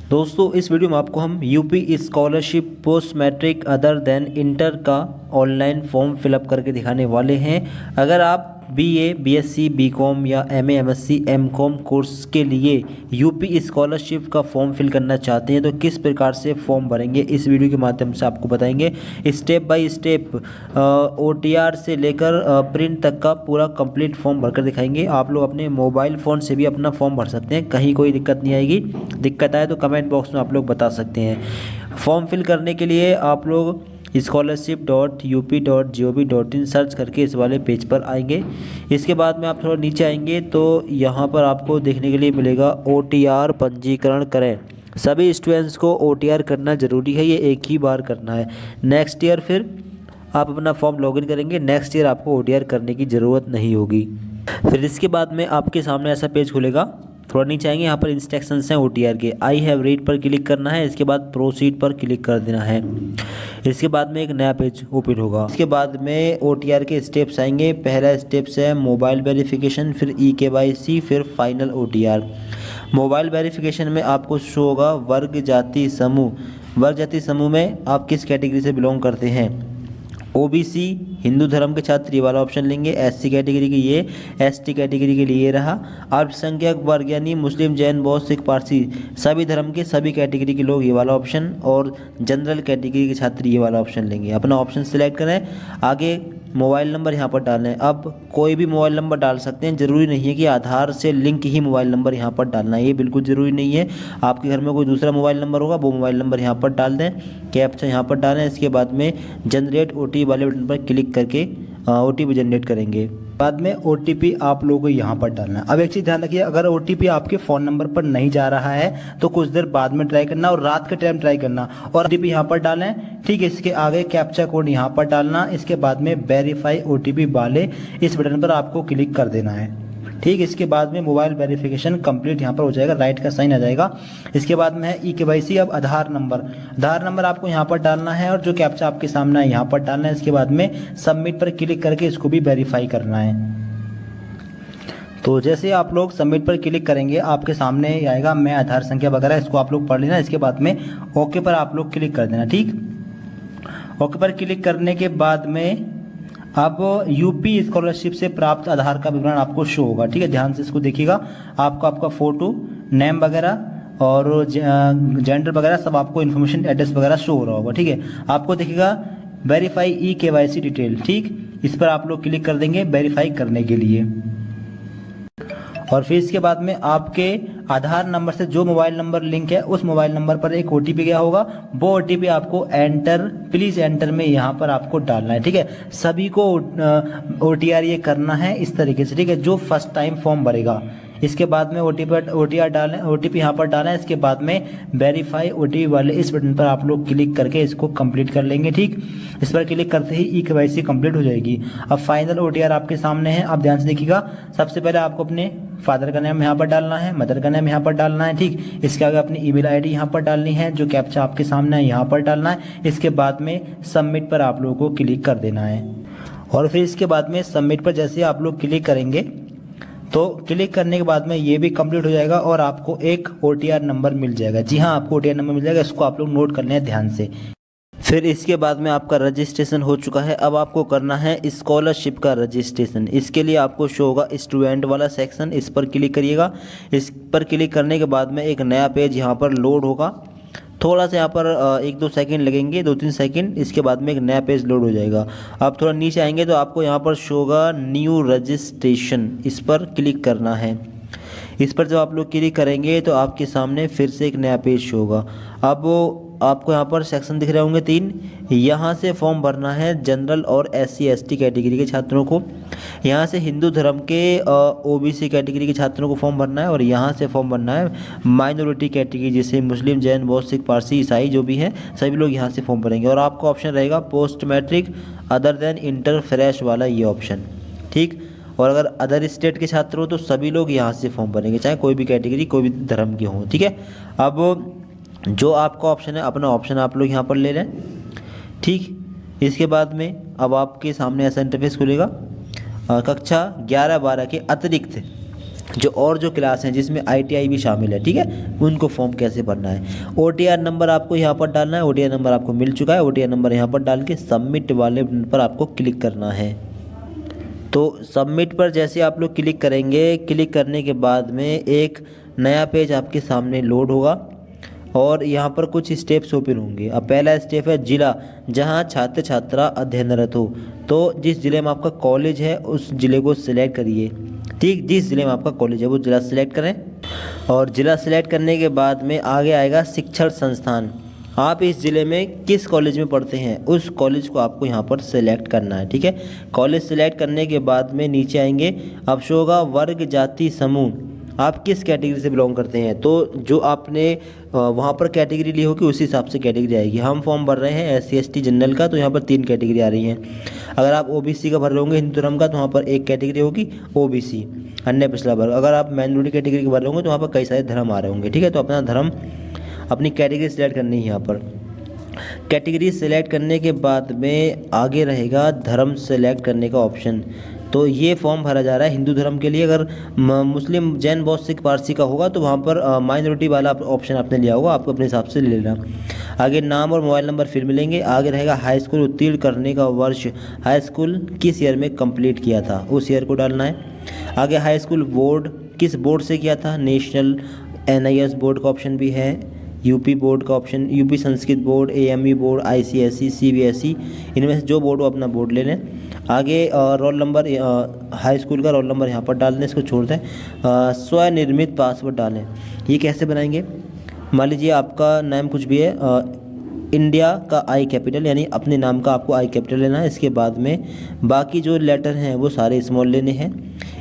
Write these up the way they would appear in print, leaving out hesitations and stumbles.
दोस्तों इस वीडियो में आपको हम UP scholarship post matric other than inter का ऑनलाइन फॉर्म फिलअप करके दिखाने वाले हैं। अगर आप बीए, बीएससी, बीकॉम या एमए, एमएससी, एमकॉम कोर्स के लिए यूपी स्कॉलरशिप का फॉर्म फिल करना चाहते हैं तो किस प्रकार से फॉर्म भरेंगे इस वीडियो के माध्यम से आपको बताएंगे। स्टेप बाय स्टेप ओटीआर से लेकर प्रिंट तक का पूरा कंप्लीट फॉर्म भरकर दिखाएंगे। आप लोग अपने मोबाइल फ़ोन से भी अपना फॉर्म भर सकते हैं, कहीं कोई दिक्कत नहीं आएगी। दिक्कत आए तो कमेंट बॉक्स में आप लोग बता सकते हैं। फॉर्म फिल करने के लिए आप लोग scholarship.up.gov.in सर्च करके इस वाले पेज पर आएंगे। इसके बाद में आप थोड़ा नीचे आएंगे तो यहाँ पर आपको देखने के लिए मिलेगा ओटीआर पंजीकरण करें। सभी स्टूडेंट्स को ओटीआर करना ज़रूरी है, ये एक ही बार करना है। नेक्स्ट ईयर फिर आप अपना फॉर्म लॉगिन करेंगे, नेक्स्ट ईयर आपको ओटीआर करने की ज़रूरत नहीं होगी। फिर इसके बाद में आपके सामने ऐसा पेज खुलेगा। थोड़ा नीचे आएंगे, यहाँ पर इंस्ट्रक्शंस हैं ओटीआर के। आई हैव रीड पर क्लिक करना है, इसके बाद प्रोसीड पर क्लिक कर देना है। इसके बाद में एक नया पेज ओपन होगा। इसके बाद में ओटीआर के स्टेप्स आएंगे। पहला स्टेप्स है मोबाइल वेरिफिकेशन, फिर ईकेवाईसी, फिर फाइनल ओटीआर। मोबाइल वेरिफिकेशन में आपको शो होगा वर्ग जाति समूह। वर्ग जाति समूह में आप किस कैटेगरी से बिलोंग करते हैं। ओबीसी हिंदू धर्म के छात्र ये वाला ऑप्शन लेंगे, एससी कैटेगरी के ये, एसटी कैटेगरी के लिए ये रहा। अल्पसंख्यक वर्ग यानी मुस्लिम, जैन, बौद्ध, सिख, पारसी सभी धर्म के सभी कैटेगरी के लोग ये वाला ऑप्शन, और जनरल कैटेगरी के छात्र ये वाला ऑप्शन लेंगे। अपना ऑप्शन सिलेक्ट करें। आगे मोबाइल नंबर यहाँ पर डालना है। अब कोई भी मोबाइल नंबर डाल सकते हैं, ज़रूरी नहीं है कि आधार से लिंक ही मोबाइल नंबर यहाँ पर डालना है, ये बिल्कुल ज़रूरी नहीं है। आपके घर में कोई दूसरा मोबाइल नंबर होगा, वो मोबाइल नंबर यहाँ पर डाल दें, कैप्चा यहाँ पर डालें। इसके बाद में जनरेट ओटीपी वाले बटन पर क्लिक करके ओटीपी जनरेट करेंगे। बाद में ओटीपी आप लोगों को यहाँ पर डालना है। अब एक चीज़ ध्यान रखिए, अगर ओटीपी आपके फ़ोन नंबर पर नहीं जा रहा है तो कुछ देर बाद में ट्राई करना और रात के टाइम ट्राई करना, और ओटीपी यहाँ पर डालें। ठीक है, इसके आगे कैप्चा कोड यहाँ पर डालना। इसके बाद में वेरीफाई ओटीपी वाले इस बटन पर आपको क्लिक कर देना है। ठीक, इसके बाद में मोबाइल वेरिफिकेशन कंप्लीट यहाँ पर हो जाएगा, राइट का साइन आ जाएगा। इसके बाद में है ईकेवाईसी। अब आधार नंबर आपको यहाँ पर डालना है, और जो कैप्चा आपके सामने है यहाँ पर डालना है। इसके बाद में सबमिट पर क्लिक करके इसको भी वेरीफाई करना है। तो जैसे आप लोग सबमिट पर क्लिक करेंगे आपके सामने आएगा मैं आधार संख्या वगैरह, इसको आप लोग पढ़ लेना। इसके बाद में ओके पर आप लोग क्लिक कर देना। ठीक, ओके पर क्लिक करने के बाद में अब यूपी स्कॉलरशिप से प्राप्त आधार का विवरण आपको शो होगा। ठीक है, ध्यान से इसको देखिएगा। आपको आपका फ़ोटो, नेम वगैरह और जेंडर वगैरह सब आपको इन्फॉर्मेशन, एड्रेस वगैरह शो हो रहा होगा। ठीक है, आपको देखिएगा वेरीफाई ईकेवाईसी डिटेल। ठीक, इस पर आप लोग क्लिक कर देंगे वेरीफाई करने के लिए। और फिर इसके बाद में आपके आधार नंबर से जो मोबाइल नंबर लिंक है उस मोबाइल नंबर पर एक ओटीपी गया होगा, वो ओटीपी आपको प्लीज़ एंटर में यहाँ पर आपको डालना है। ठीक है, सभी को ओटीआर ये करना है इस तरीके से। ठीक है, जो फर्स्ट टाइम फॉर्म भरेगा। इसके बाद में ओटीआर डालें, ओटीपी यहाँ पर डालें। इसके बाद में वेरीफाई ओटीपी वाले इस बटन पर आप लोग क्लिक करके इसको कंप्लीट कर लेंगे। ठीक, इस पर क्लिक करते ही ईकेवाईसी कंप्लीट हो जाएगी। अब फाइनल ओटीआर आपके सामने है, आप ध्यान से देखिएगा। सबसे पहले आपको अपने फादर का नाम यहाँ पर डालना है, मदर का नाम यहाँ पर डालना है। ठीक, इसके आगे अपनी ईमेल आईडी यहाँ पर डालनी है, जो कैप्चा आपके सामने है यहाँ पर डालना है। इसके बाद में सबमिट पर आप लोगों को क्लिक कर देना है। और फिर इसके बाद में सबमिट पर जैसे आप लोग क्लिक करेंगे तो क्लिक करने के बाद में ये भी कंप्लीट हो जाएगा और आपको एक ओटीआर नंबर मिल जाएगा। जी हाँ, आपको ओटीआर नंबर मिल जाएगा, इसको आप लोग नोट कर लें ध्यान से। फिर इसके बाद में आपका रजिस्ट्रेशन हो चुका है। अब आपको करना है स्कॉलरशिप का रजिस्ट्रेशन। इसके लिए आपको शो होगा स्टूडेंट वाला सेक्शन, इस पर क्लिक करिएगा। इस पर क्लिक करने के बाद में एक नया पेज यहाँ पर लोड होगा। थोड़ा सा यहाँ पर 1-2 सेकंड लगेंगे, 2-3 सेकंड। इसके बाद में एक नया पेज लोड हो जाएगा। आप थोड़ा नीचे आएंगे तो आपको यहाँ पर शो होगा न्यू रजिस्ट्रेशन, इस पर क्लिक करना है। इस पर जब आप लोग क्लिक करेंगे तो आपके सामने फिर से एक नया पेज शो होगा। अब आपको यहाँ पर सेक्शन दिख रहे होंगे 3। यहाँ से फॉर्म भरना है जनरल और एससी एसटी कैटेगरी के छात्रों को। यहाँ से हिंदू धर्म के ओबीसी कैटेगरी के छात्रों को फॉर्म भरना है, और यहाँ से फॉर्म भरना है माइनॉरिटी कैटेगरी जैसे मुस्लिम, जैन, बौद्ध, सिख, पारसी, ईसाई जो भी हैं सभी लोग यहाँ से फॉर्म भरेंगे। और आपका ऑप्शन रहेगा post matric other than inter fresh वाला ये ऑप्शन। ठीक, और अगर अदर स्टेट के छात्र हो तो सभी लोग यहाँ से फॉर्म भरेंगे, चाहे कोई भी कैटेगरी, कोई भी धर्म के हों। ठीक है, अब जो आपका ऑप्शन है अपना ऑप्शन आप लोग यहाँ पर ले लें। ठीक, इसके बाद में अब आपके सामने ऐसा इंटरफेस खुलेगा। कक्षा 11-12 के अतिरिक्त जो क्लास हैं जिसमें ITI भी शामिल है, ठीक है, उनको फॉर्म कैसे भरना है। OTR नंबर आपको यहाँ पर डालना है। OTR नंबर आपको मिल चुका है। OTR नंबर यहाँ पर डाल के सबमिट वाले बटन पर आपको क्लिक करना है। तो सबमिट पर जैसे आप लोग क्लिक करेंगे, क्लिक करने के बाद में एक नया पेज आपके सामने लोड होगा और यहाँ पर कुछ स्टेप्स ओपन होंगे। अब पहला स्टेप है जिला जहाँ छात्र छात्रा अध्ययनरत हो। तो जिस ज़िले में आपका कॉलेज है उस ज़िले को सिलेक्ट करिए, ठीक, जिस ज़िले में आपका कॉलेज है वो ज़िला सिलेक्ट करें। और ज़िला सिलेक्ट करने के बाद में आगे आएगा शिक्षण संस्थान। आप इस ज़िले में किस कॉलेज में पढ़ते हैं उस कॉलेज को आपको यहाँ पर सिलेक्ट करना है, ठीक है। कॉलेज सिलेक्ट करने के बाद में नीचे आएंगे, अब शो होगा वर्ग जाति समूह, आप किस कैटेगरी से बिलोंग करते हैं। तो जो आपने वहाँ पर कैटेगरी ली होगी उसी हिसाब से कैटेगरी आएगी। हम फॉर्म भर रहे हैं SC ST जनरल का, तो यहाँ पर 3 कैटेगरी आ रही हैं। अगर आप OBC का भर रहे होंगे, हिंदू धर्म का, तो वहाँ पर एक कैटेगरी होगी OBC, अन्य पिछड़ा वर्ग। अगर आप माइनॉरिटी कैटेगरी के भर रहे होंगे तो वहाँ पर कई सारे धर्म आ रहे होंगे, ठीक है। तो अपना धर्म, अपनी कैटेगरी सिलेक्ट करनी है। यहाँ पर कैटेगरी सिलेक्ट करने के बाद में आगे रहेगा धर्म सेलेक्ट करने का ऑप्शन। तो ये फॉर्म भरा जा रहा है हिंदू धर्म के लिए। अगर मुस्लिम, जैन, बौद्ध, सिख, पारसी का होगा तो वहाँ पर माइनॉरिटी वाला ऑप्शन आपने लिया होगा, आपको अपने हिसाब से ले लेना। आगे नाम और मोबाइल नंबर फिर मिलेंगे। आगे रहेगा हाई स्कूल उत्तीर्ण करने का वर्ष, हाई स्कूल किस ईयर में कंप्लीट किया था उस ईयर को डालना है। आगे हाई स्कूल बोर्ड किस बोर्ड से किया था, नेशनल, NIS बोर्ड का ऑप्शन भी है, UP बोर्ड का option, UP Sanskrit board, AME board, ICSE, CBSE, इनमें से जो बोर्ड हो अपना बोर्ड ले लें। आगे रोल नंबर, हाई स्कूल का रोल नंबर यहाँ पर डाल दें, इसको छोड़ दें। स्वनिर्मित पासवर्ड डालें। ये कैसे बनाएंगे, मान लीजिए आपका नाम कुछ भी है, इंडिया का I कैपिटल, यानी अपने नाम का आपको I कैपिटल लेना है। इसके बाद में बाकी जो लेटर हैं वो सारे स्मॉल लेने हैं।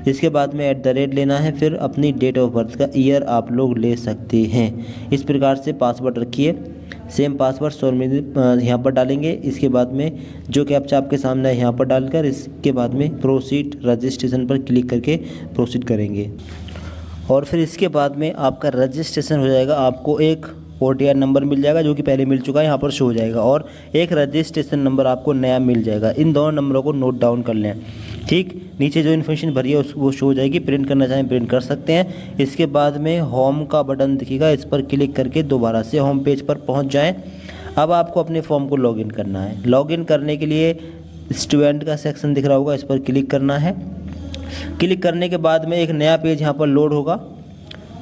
इसके बाद में @ लेना है। फिर अपनी डेट ऑफ बर्थ का ईयर आप लोग ले सकते हैं। इस प्रकार से पासवर्ड रखिए। सेम पासवर्ड स्वनिर्मित यहाँ पर डालेंगे। इसके बाद में जो कैप्चा आपके सामने है यहाँ पर डालकर इसके बाद में प्रोसीड रजिस्ट्रेशन पर क्लिक करके प्रोसीड करेंगे और फिर इसके बाद में आपका रजिस्ट्रेशन हो जाएगा। आपको एक OTR नंबर मिल जाएगा जो कि पहले मिल चुका है, यहाँ पर शो हो जाएगा, और एक रजिस्ट्रेशन नंबर आपको नया मिल जाएगा। इन दोनों नंबरों को नोट डाउन कर लें, ठीक। नीचे जो इन्फॉर्मेशन भरी है वो शो हो जाएगी। प्रिंट करना चाहें प्रिंट कर सकते हैं। इसके बाद में होम का बटन दिखेगा, इस पर क्लिक करके दोबारा से होम पेज पर पहुंच जाएं। अब आपको अपने फॉर्म को लॉगिन करना है। लॉगिन करने के लिए स्टूडेंट का सेक्शन दिख रहा होगा, इस पर क्लिक करना है। क्लिक करने के बाद में एक नया पेज यहाँ पर लोड होगा।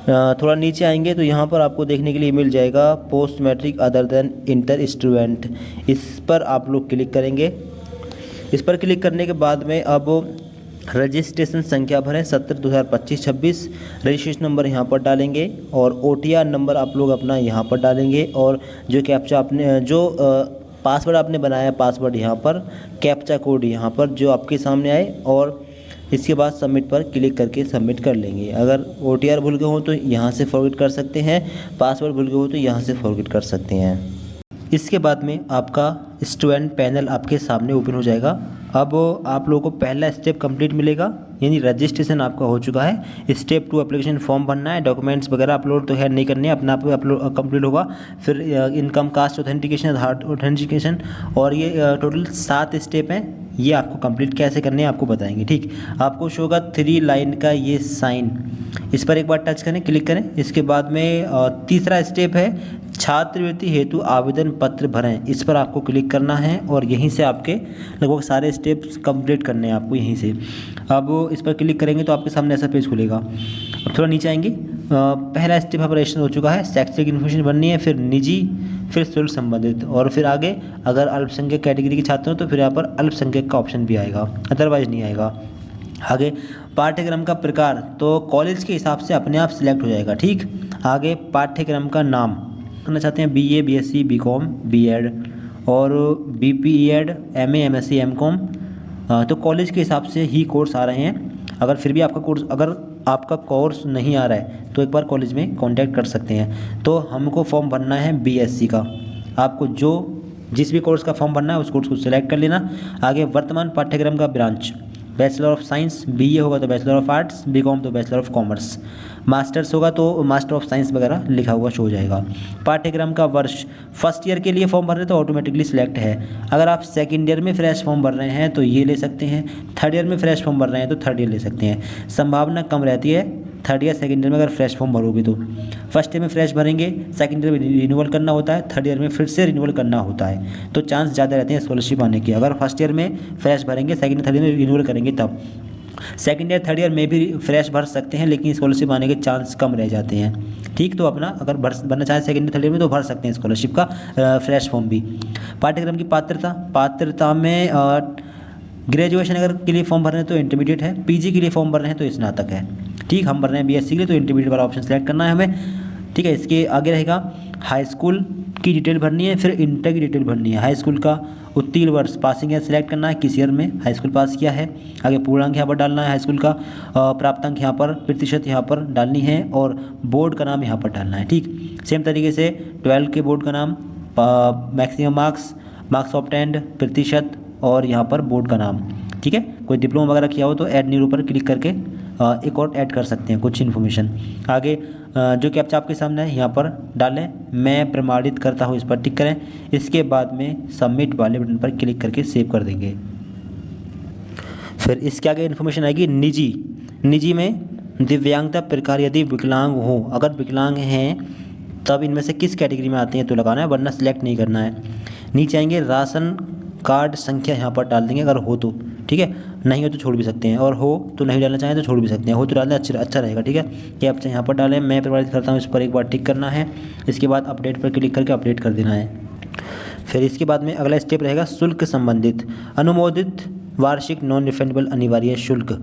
थोड़ा नीचे आएंगे तो यहाँ पर आपको देखने के लिए मिल जाएगा post matric other than inter student. इस पर आप लोग क्लिक करेंगे। इस पर क्लिक करने के बाद में अब रजिस्ट्रेशन संख्या भरें 17/2025-26। रजिस्ट्रेशन नंबर यहाँ पर डालेंगे और OTR नंबर आप लोग अपना यहाँ पर डालेंगे और जो कैप्चा आपने पासवर्ड आपने बनाया है पासवर्ड यहाँ पर, कैप्चा कोड यहाँ पर जो आपके सामने आए, और इसके बाद सबमिट पर क्लिक करके सबमिट कर लेंगे। अगर OTR भूल गए हो तो यहाँ से फॉरवर्ड कर सकते हैं, पासवर्ड भूल गए हो तो यहाँ से फॉरवर्ड कर सकते हैं। इसके बाद में आपका स्टूडेंट पैनल आपके सामने ओपन हो जाएगा। अब आप लोगों को पहला स्टेप कंप्लीट मिलेगा, यानी रजिस्ट्रेशन आपका हो चुका है। स्टेप 2 एप्लीकेशन फॉर्म भरना है, डॉक्यूमेंट्स वगैरह अपलोड तो है नहीं करने, अपना आप अपलोड कंप्लीट होगा। फिर इनकम कास्ट ऑथेंटिकेशन, आधार ऑथेंटिकेशन, और ये टोटल 7 स्टेप हैं। ये आपको कंप्लीट कैसे करने हैं आपको बताएंगे, ठीक। आपको शो होगा 3 लाइन का ये साइन, इस पर एक बार टच करें, क्लिक करें। इसके बाद में तीसरा स्टेप है छात्रवृत्ति हेतु आवेदन पत्र भरें, इस पर आपको क्लिक करना है और यहीं से आपके लगभग सारे स्टेप्स कंप्लीट करने हैं आपको यहीं से। अब इस पर क्लिक करेंगे तो आपके सामने ऐसा पेज खुलेगा। अब थोड़ा नीचे आएंगे, पहला स्टेप यहाँ पर रजिस्टर हो चुका है, शैक्षिक इन्फॉर्मेशन भरनी है, फिर निजी, फिर शुल्क संबंधित, और फिर आगे अगर अल्पसंख्यक कैटेगरी के छात्र हो तो फिर यहाँ पर अल्पसंख्यक का ऑप्शन भी आएगा, अदरवाइज नहीं आएगा। आगे पाठ्यक्रम का प्रकार तो कॉलेज के हिसाब से अपने आप सिलेक्ट हो जाएगा, ठीक। आगे पाठ्यक्रम का नाम करना चाहते हैं BA, BSc, BCom, B.Ed और BPEd, MA, MSc, MCom, तो कॉलेज के हिसाब से ही कोर्स आ रहे हैं। अगर फिर भी आपका कोर्स नहीं आ रहा है तो एक बार कॉलेज में कांटेक्ट कर सकते हैं। तो हमको फॉर्म भरना है BSc का। आपको जिस भी कोर्स का फॉर्म भरना है उस कोर्स को सिलेक्ट कर लेना। आगे वर्तमान पाठ्यक्रम का branch, bachelor of science, BA होगा तो बैचलर ऑफ आर्ट्स, BCom तो बैचलर ऑफ कॉमर्स, मास्टर्स होगा तो मास्टर ऑफ साइंस वगैरह लिखा हुआ शो हो जाएगा। पाठ्यक्रम का वर्ष, फर्स्ट ईयर के लिए फॉर्म भर रहे हैं तो ऑटोमेटिकली सिलेक्ट है। अगर आप सेकंड ईयर में फ्रेश फॉर्म भर रहे हैं तो ये ले सकते हैं, थर्ड ईयर में फ्रेश फॉर्म भर रहे हैं तो थर्ड ईयर ले सकते हैं। संभावना कम रहती है थर्ड ईयर सेकेंड ईयर में अगर फ्रेश फॉर्म भरोगे तो फर्स्ट ईयर में फ्रेश भरेंगे, सेकेंड ईयर में रिन्यूअल करना होता है, थर्ड ईयर में फिर से रिन्यूअल करना होता है, तो चांस ज़्यादा रहते हैं स्कॉलरशिप आने के। अगर फर्स्ट ईयर में फ्रेश भरेंगे, सेकेंड थर्ड ईयर में रिन्यूअल करेंगे तब। सेकेंड ईयर थर्ड ईयर में भी फ्रेश भर सकते हैं, लेकिन स्कॉलरशिप आने के चांस कम रह जाते हैं। ठीक, तो अपना अगर भरना चाहें सेकेंड ईयर थर्ड ईयर में तो भर सकते हैं स्कॉलरशिप का फ्रेश फॉर्म भी। पाठ्यक्रम की पात्रता में ग्रेजुएशन अगर के लिए फॉर्म भर रहे हैं तो इंटरमीडिएट है, पीजी के लिए फॉर्म भर रहे हैं तो स्नातक है। ठीक, हम भर रहे हैं बीएससी के लिए तो इंटरमीडिएट वाला ऑप्शन सेलेक्ट करना है हमें। ठीक है, इसके आगे रहेगा हाई स्कूल की डिटेल भरनी है, फिर इंटर की डिटेल भरनी है। हाई स्कूल का उत्तीर्ण वर्ष पासिंग ईयर सेलेक्ट करना है, किस ईयर में हाई स्कूल पास किया है। आगे पूर्णांक यहाँ पर डालना है, हाई स्कूल का प्राप्तांक यहाँ पर, प्रतिशत यहाँ पर डालनी है, और बोर्ड का नाम यहाँ पर डालना है। ठीक, सेम तरीके से 12 के बोर्ड का नाम, मैक्सिमम मार्क्स ऑब्टेंड, प्रतिशत, और यहाँ पर बोर्ड का नाम। ठीक है, कोई डिप्लोमा वगैरह किया हो तो ऐड न्यू पर क्लिक करके एक और ऐड कर सकते हैं कुछ इन्फॉर्मेशन। आगे जो कैप्चा आपके सामने है यहाँ पर डालें, मैं प्रमाणित करता हूँ, इस पर टिक करें। इसके बाद में सबमिट वाले बटन पर क्लिक करके सेव कर देंगे। फिर इसके आगे इन्फॉर्मेशन आएगी निजी में दिव्यांगता प्रकार, यदि विकलांग हो, अगर विकलांग हैं तब इनमें से किस कैटेगरी में आते हैं तो लगाना है, वरना सिलेक्ट नहीं करना है। नीचे आएंगे राशन कार्ड संख्या यहाँ पर डाल देंगे अगर हो तो। ठीक है, नहीं हो तो छोड़ भी सकते हैं, और हो तो नहीं डालना चाहें तो छोड़ भी सकते हैं, हो तो डालना अच्छा रहेगा। ठीक है, कैप्चा यहाँ पर डालें, मैं प्रमाणित करता हूँ, इस पर एक बार टिक करना है। इसके बाद अपडेट पर क्लिक करके अपडेट कर देना है। फिर इसके बाद में अगला स्टेप रहेगा शुल्क संबंधित, अनुमोदित वार्षिक नॉन रिफंडेबल अनिवार्य शुल्क,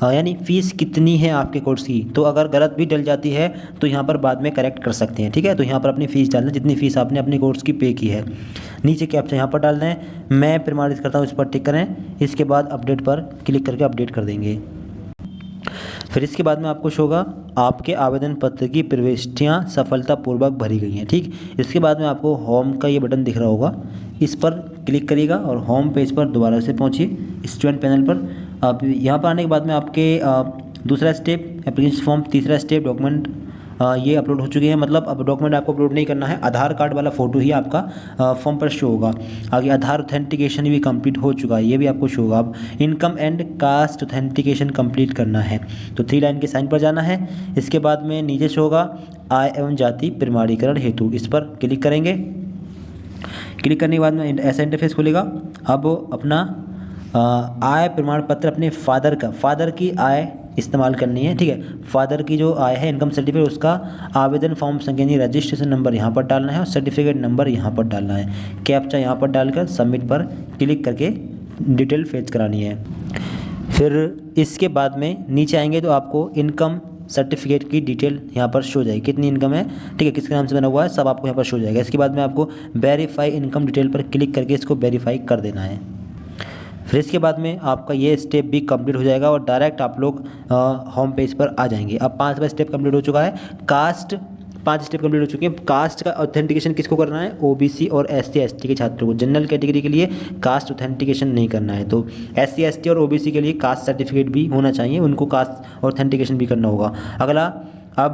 यानी फ़ीस कितनी है आपके कोर्स की। तो अगर गलत भी डल जाती है तो यहाँ पर बाद में करेक्ट कर सकते हैं। ठीक है, तो यहाँ पर अपनी फ़ीस डालना जितनी फ़ीस आपने अपने कोर्स की पे की है। नीचे कैप्चा यहाँ पर डाल दें, मैं प्रमाणित करता हूँ, इस पर टिक करें। इसके बाद अपडेट पर क्लिक करके अपडेट कर देंगे। फिर इसके बाद में आपको शो होगा आपके आवेदन पत्र की प्रविष्टियाँ सफलतापूर्वक भरी गई हैं। ठीक, इसके बाद में आपको होम का ये बटन दिख रहा होगा, इस पर क्लिक करिएगा और होम पेज पर दोबारा से पहुँचिए स्टूडेंट पैनल पर। अब यहाँ पर आने के बाद में आपके दूसरा स्टेप एप्लीकेशन फॉर्म, तीसरा स्टेप डॉक्यूमेंट ये अपलोड हो चुके हैं। मतलब अब डॉक्यूमेंट आपको अपलोड नहीं करना है, आधार कार्ड वाला फ़ोटो ही आपका फॉर्म पर शो होगा। आगे आधार ऑथेंटिकेशन भी कंप्लीट हो चुका है, ये भी आपको शो होगा। अब income and caste authentication complete करना है तो 3 लाइन के साइन पर जाना है। इसके बाद में नीचे शो होगा आय एवं जाति प्रमाणीकरण हेतु, इस पर क्लिक करेंगे। क्लिक करने के बाद में ऐसा इंटरफेस खुलेगा। अब अपना आय प्रमाण पत्र अपने फादर की आय इस्तेमाल करनी है। ठीक है, फादर की जो आय है इनकम सर्टिफिकेट, उसका आवेदन फॉर्म संख्या यानी रजिस्ट्रेशन नंबर यहाँ पर डालना है और सर्टिफिकेट नंबर यहाँ पर डालना है। कैप्चा यहाँ पर डालकर सबमिट पर क्लिक करके डिटेल फेच करानी है। फिर इसके बाद में नीचे आएंगे तो आपको इनकम सर्टिफिकेट की डिटेल यहाँ पर शो जाएगी, कितनी इनकम है, ठीक है, किसके नाम से बना हुआ है, सब आपको यहाँ पर शो जाएगा। इसके बाद में आपको वेरीफाई इनकम डिटेल पर क्लिक करके इसको वेरीफाई कर देना है। फिर इसके बाद में आपका ये स्टेप भी कंप्लीट हो जाएगा और डायरेक्ट आप लोग होम पेज पर आ जाएंगे। अब 5वां स्टेप कंप्लीट हो चुका है। कास्ट 5 स्टेप कंप्लीट हो चुके हैं। कास्ट का ऑथेंटिकेशन किसको करना है, ओबीसी और एससी एसटी के छात्रों को। जनरल कैटेगरी के लिए कास्ट ऑथेंटिकेशन नहीं करना है, तो एससी एसटी और ओबीसी के लिए कास्ट सर्टिफिकेट भी होना चाहिए, उनको कास्ट ऑथेंटिकेशन भी करना होगा। अगला अब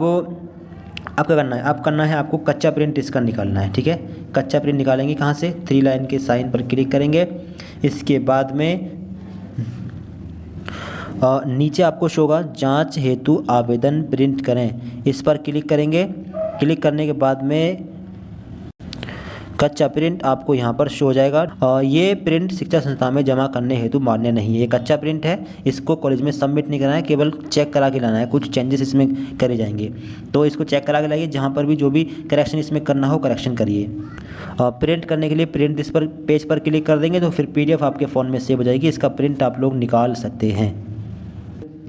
क्या करना है, आपको कच्चा प्रिंट इसका निकालना है। ठीक है, कच्चा प्रिंट निकालेंगे कहाँ से, 3 लाइन के साइन पर क्लिक करेंगे। इसके बाद में नीचे आपको शो होगा जांच हेतु आवेदन प्रिंट करें, इस पर क्लिक करेंगे। क्लिक करने के बाद में कच्चा प्रिंट आपको यहाँ पर शो हो जाएगा। ये प्रिंट शिक्षा संस्था में जमा करने हेतु मान्य नहीं है, ये कच्चा प्रिंट है, इसको कॉलेज में सबमिट नहीं करना है, केवल चेक करा के लाना है। कुछ चेंजेस इसमें करे जाएंगे तो इसको चेक करा के लाइए, जहाँ पर भी जो भी करेक्शन इसमें करना हो करेक्शन करिए। प्रिंट करने के लिए प्रिंट इस पर पेज पर क्लिक कर देंगे तो फिर PDF आपके फ़ोन में सेव हो जाएगी, इसका प्रिंट आप लोग निकाल सकते हैं।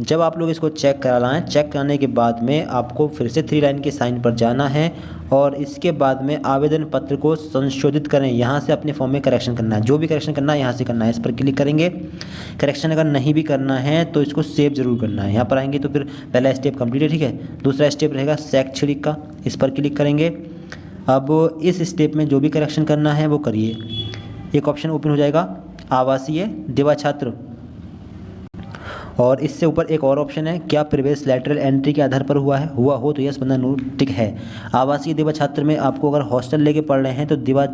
जब आप लोग इसको चेक करा लाएँ, चेक कराने के बाद में आपको फिर से 3 लाइन के साइन पर जाना है और इसके बाद में आवेदन पत्र को संशोधित करें। यहाँ से अपने फॉर्म में करेक्शन करना है, जो भी करेक्शन करना है यहाँ से करना है, इस पर क्लिक करेंगे। करेक्शन अगर नहीं भी करना है तो इसको सेव जरूर करना है। यहाँ पर आएंगे तो फिर पहला स्टेप कंप्लीट है। ठीक है, दूसरा स्टेप रहेगा शैक्षणिक का, इस पर क्लिक करेंगे। अब इस स्टेप में जो भी करेक्शन करना है वो करिए। एक ऑप्शन ओपन हो जाएगा आवासीय दिवा छात्र, और इससे ऊपर एक और ऑप्शन है क्या प्रवेश लैटरल एंट्री के आधार पर हुआ हो तो यस बंदा टिक है। आवासीय दिवा छात्र में आपको अगर हॉस्टल लेके पढ़ रहे हैं तो दिवा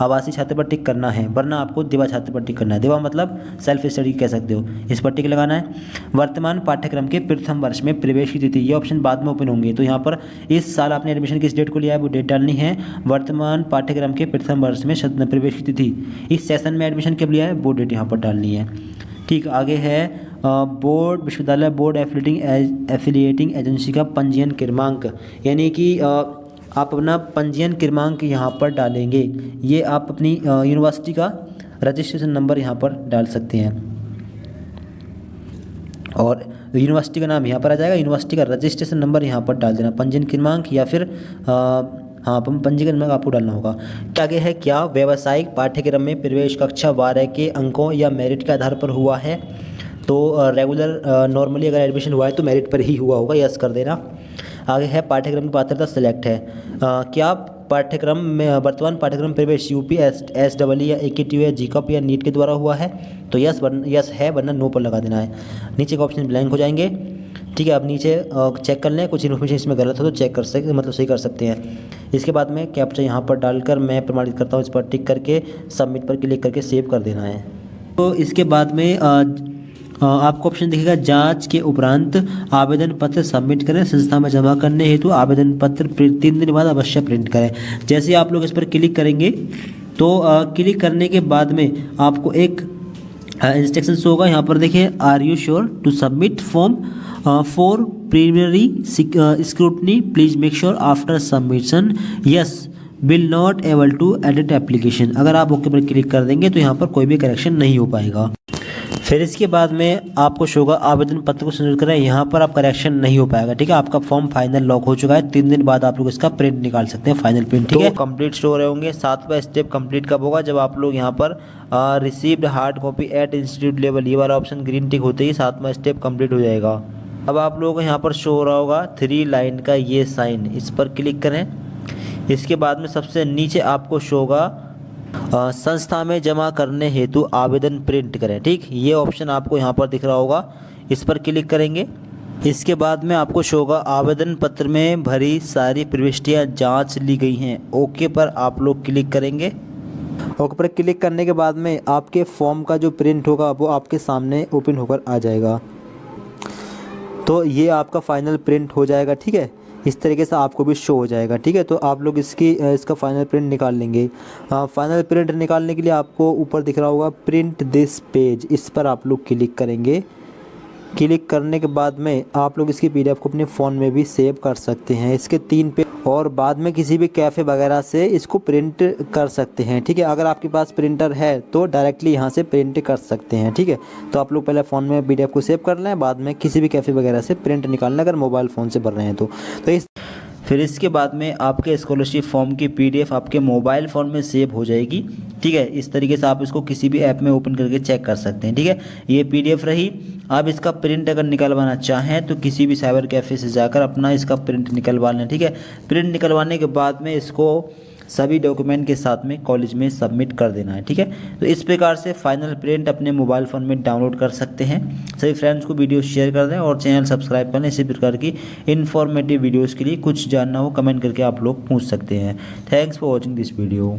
आवासीय छात्र पर टिक करना है, वरना आपको दिवा छात्र पर टिक करना है। दिवा मतलब सेल्फ स्टडी कह सकते हो, इस पर टिक लगाना है। वर्तमान पाठ्यक्रम के प्रथम वर्ष में प्रवेश की तिथि, ये ऑप्शन बाद में ओपन होंगे, तो यहाँ पर इस साल आपने एडमिशन किस डेट को लिया है वो डेट डालनी है। वर्तमान पाठ्यक्रम के प्रथम वर्ष में प्रवेश की तिथि, इस सेशन में एडमिशन कब लिया है वो डेट यहाँ पर डालनी है। ठीक, आगे है बोर्ड विश्वविद्यालय बोर्ड एफिलिएटिंग एजेंसी का पंजीयन क्रमांक, यानी कि आप अपना पंजीयन क्रमांक यहाँ पर डालेंगे। ये आप अपनी यूनिवर्सिटी का रजिस्ट्रेशन नंबर यहाँ पर डाल सकते हैं और यूनिवर्सिटी का नाम यहाँ पर आ जाएगा, यूनिवर्सिटी का रजिस्ट्रेशन नंबर यहाँ पर डाल देना, पंजीयन क्रमांक या फिर हाँ पंजीकरण क्रमांक आपको डालना होगा। आगे है क्या व्यावसायिक पाठ्यक्रम में प्रवेश कक्षा 12 के अंकों या मेरिट के आधार पर हुआ है? तो रेगुलर नॉर्मली अगर एडमिशन हुआ है तो मेरिट पर ही हुआ होगा, यस कर देना। आगे है पाठ्यक्रम की पात्रता सेलेक्ट है, क्या पाठ्यक्रम में वर्तमान पाठ्यक्रम प्रवेश यूपी SEE या AKTU या GCAP या नीट के द्वारा हुआ है? तो यस है, वरना नो पर लगा देना है। नीचे के ऑप्शन ब्लैंक हो जाएंगे। ठीक है, आप नीचे चेक कर लें, कुछ इन्फॉर्मेशन इसमें गलत हो तो चेक कर सकते, मतलब सही कर सकते हैं। इसके बाद में कैप्चा यहाँ पर डालकर मैं प्रमाणित करता हूँ, इस पर टिक करके सबमिट पर क्लिक करके सेव कर देना है। तो इसके बाद में आपको ऑप्शन दिखेगा जांच के उपरांत आवेदन पत्र सबमिट करें, संस्था में जमा करने हेतु आवेदन पत्र 3 दिन बाद अवश्य प्रिंट करें। जैसे ही आप लोग इस पर क्लिक करेंगे तो क्लिक करने के बाद में आपको एक इंस्ट्रक्शंस होगा, यहाँ पर देखिए are you sure to submit form for preliminary scrutiny, please make sure after submission yes will not able to edit application. अगर आप ओके पर क्लिक कर देंगे तो यहाँ पर कोई भी करेक्शन नहीं हो पाएगा। फिर इसके बाद में आपको शो होगा आवेदन पत्र को संशोधित करें, यहाँ पर आप करेक्शन नहीं हो पाएगा। ठीक है, आपका फॉर्म फाइनल लॉक हो चुका है, 3 दिन बाद आप लोग इसका प्रिंट निकाल सकते हैं, फाइनल प्रिंट। ठीक है, कंप्लीट शो हो रहे होंगे। 7वां स्टेप कंप्लीट कब होगा? जब आप लोग यहाँ पर received hard copy eight institute level, ये वाला ऑप्शन ग्रीन टिक होते ही 7वां स्टेप कंप्लीट हो जाएगा। अब आप लोगों को यहाँ पर शो हो रहा होगा 3 लाइन का ये साइन, इस पर क्लिक करें। इसके बाद में सबसे नीचे आपको शो होगा संस्था में जमा करने हेतु आवेदन प्रिंट करें। ठीक, ये ऑप्शन आपको यहाँ पर दिख रहा होगा, इस पर क्लिक करेंगे। इसके बाद में आपको शो होगा आवेदन पत्र में भरी सारी प्रविष्टियाँ जांच ली गई हैं, ओके पर आप लोग क्लिक करेंगे। ओके पर क्लिक करने के बाद में आपके फॉर्म का जो प्रिंट होगा वो आपके सामने ओपन होकर आ जाएगा। तो ये आपका फाइनल प्रिंट हो जाएगा। ठीक है, इस तरीके से आपको भी शो हो जाएगा। ठीक है, तो आप लोग इसका फाइनल प्रिंट निकाल लेंगे। फाइनल प्रिंट निकालने के लिए आपको ऊपर दिख रहा होगा प्रिंट दिस पेज, इस पर आप लोग क्लिक करेंगे। क्लिक करने के बाद में आप लोग इसकी PDF को अपने फ़ोन में भी सेव कर सकते हैं, इसके 3 पेज, और बाद में किसी भी कैफ़े वगैरह से इसको प्रिंट कर सकते हैं। ठीक है, अगर आपके पास प्रिंटर है तो डायरेक्टली यहाँ से प्रिंट कर सकते हैं। ठीक है, तो आप लोग पहले फ़ोन में PDF को सेव कर लें, बाद में किसी भी कैफ़े वगैरह से प्रिंट निकालना, अगर मोबाइल फ़ोन से भर रहे हैं तो फिर इसके बाद में आपके स्कॉलरशिप फॉर्म की PDF आपके मोबाइल फ़ोन में सेव हो जाएगी। ठीक है, इस तरीके से आप इसको किसी भी ऐप में ओपन करके चेक कर सकते हैं। ठीक है, ये PDF रही। आप इसका प्रिंट अगर निकलवाना चाहें तो किसी भी साइबर कैफ़े से जाकर अपना इसका प्रिंट निकलवा लें। ठीक है, प्रिंट निकलवाने के बाद में इसको सभी डॉक्यूमेंट के साथ में कॉलेज में सबमिट कर देना है। ठीक है, तो इस प्रकार से फाइनल प्रिंट अपने मोबाइल फ़ोन में डाउनलोड कर सकते हैं। सभी फ्रेंड्स को वीडियो शेयर कर दें और चैनल सब्सक्राइब कर लें। इसी प्रकार की इन्फॉर्मेटिव वीडियोज़ के लिए कुछ जानना हो कमेंट करके आप लोग पूछ सकते हैं। Thanks for watching this video.